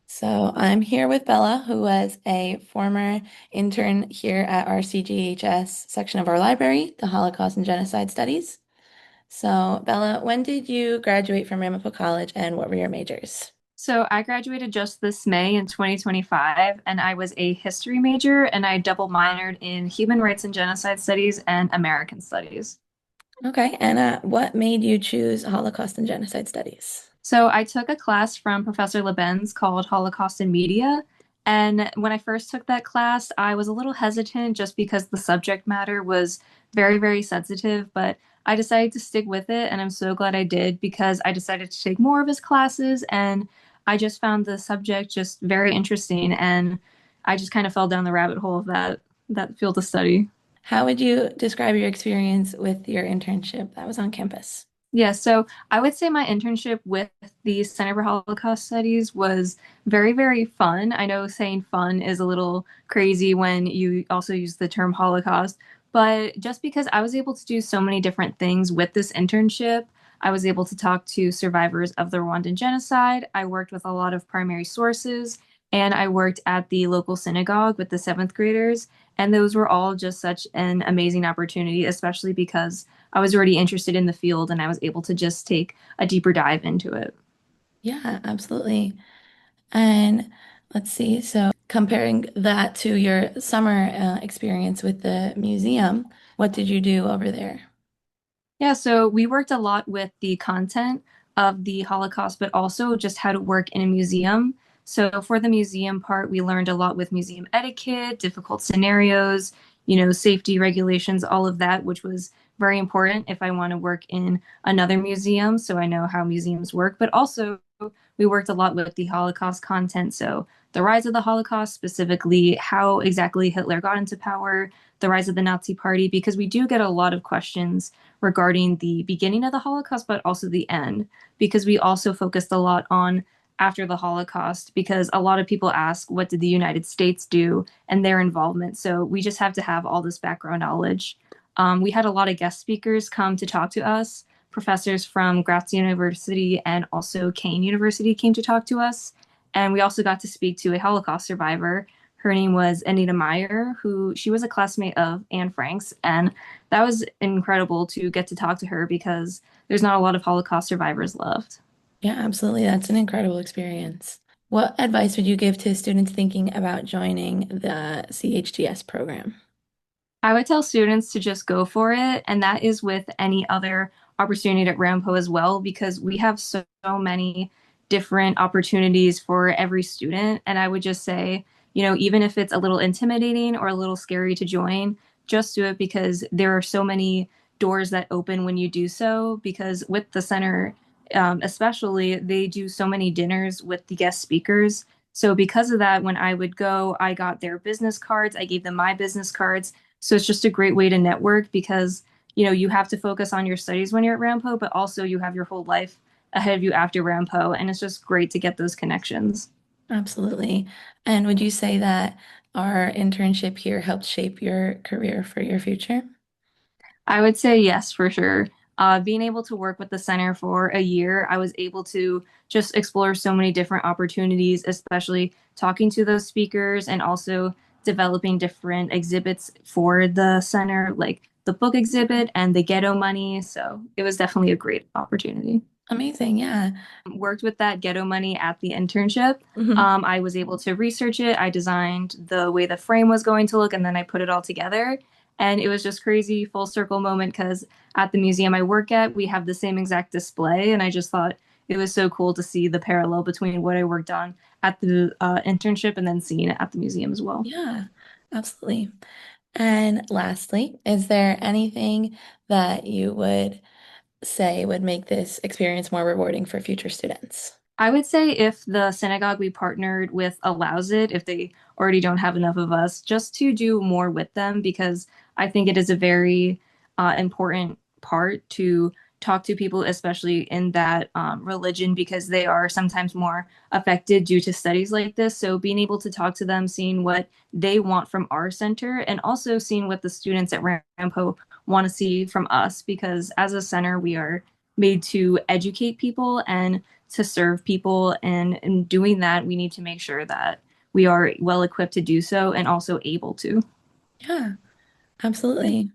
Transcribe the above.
So I'm here with Bella, who was a former intern here at our CGHS section of our library, the Holocaust and Genocide Studies. So Bella, when did you graduate from Ramapo College and what were your majors? So I graduated just this May in 2025, and I was a history major, and I double minored in human rights and genocide studies and American studies. Okay, and what made you choose Holocaust and Genocide Studies? So I took a class from Professor Leben's called Holocaust and Media. And when I first took that class, I was a little hesitant just because the subject matter was very, very sensitive, but I decided to stick with it, and I'm so glad I did because I decided to take more of his classes, and I just found the subject just very interesting, and I just kind of fell down the rabbit hole of that field of study. How would you describe your experience with your internship that was on campus? Yeah, so I would say my internship with the Center for Holocaust Studies was very, very fun. I know saying fun is a little crazy when you also use the term Holocaust, but just because I was able to do so many different things with this internship, I was able to talk to survivors of the Rwandan genocide. I worked with a lot of primary sources, and I worked at the local synagogue with the seventh graders. And those were all just such an amazing opportunity, especially because I was already interested in the field and I was able to just take a deeper dive into it. Yeah, absolutely. And let's see, so comparing that to your summer experience with the museum, what did you do over there? Yeah, so we worked a lot with the content of the Holocaust, but also just how to work in a museum. So for the museum part, we learned a lot with museum etiquette, difficult scenarios, safety regulations, all of that, which was very important if I want to work in another museum, so I know how museums work. But also, we worked a lot with the Holocaust content. So the rise of the Holocaust, specifically how exactly Hitler got into power, the rise of the Nazi Party, because we do get a lot of questions regarding the beginning of the Holocaust, but also the end, because we also focused a lot on after the Holocaust, because a lot of people ask, what did the United States do and their involvement? So we just have to have all this background knowledge. We had a lot of guest speakers come to talk to us. Professors from Graz University and also Kane University came to talk to us. And we also got to speak to a Holocaust survivor. Her name was Anita Meyer, who she was a classmate of Anne Frank's. And that was incredible to get to talk to her because there's not a lot of Holocaust survivors left. Yeah, absolutely. That's an incredible experience. What advice would you give to students thinking about joining the CHGS program? I would tell students to just go for it, and that is with any other opportunity at Rampo as well, because we have so many different opportunities for every student. And I would just say, even if it's a little intimidating or a little scary to join, just do it because there are so many doors that open when you do so. Because with the center, especially, they do so many dinners with the guest speakers. So because of that, when I would go, I got their business cards, I gave them my business cards. So it's just a great way to network because, you have to focus on your studies when you're at Rampo, but also you have your whole life ahead of you after Rampo. And it's just great to get those connections. Absolutely. And would you say that our internship here helped shape your career for your future? I would say yes, for sure. Being able to work with the center for a year, I was able to just explore so many different opportunities, especially talking to those speakers and also developing different exhibits for the center, like the book exhibit and the ghetto money. So it was definitely a great opportunity. Amazing. Yeah. Worked with that ghetto money at the internship. Mhm. I was able to research it. I designed the way the frame was going to look, and then I put it all together. And it was just crazy full circle moment because at the museum I work at, we have the same exact display. And I just thought it was so cool to see the parallel between what I worked on at the internship and then seeing it at the museum as well. Yeah, absolutely. And lastly, is there anything that you would say would make this experience more rewarding for future students? I would say if the synagogue we partnered with allows it, if they already don't have enough of us, just to do more with them because I think it is a very important part to talk to people, especially in that religion, because they are sometimes more affected due to studies like this. So being able to talk to them, seeing what they want from our center, and also seeing what the students at Rampo want to see from us, because as a center, we are made to educate people and to serve people. And in doing that, we need to make sure that we are well equipped to do so and also able to. Yeah, absolutely.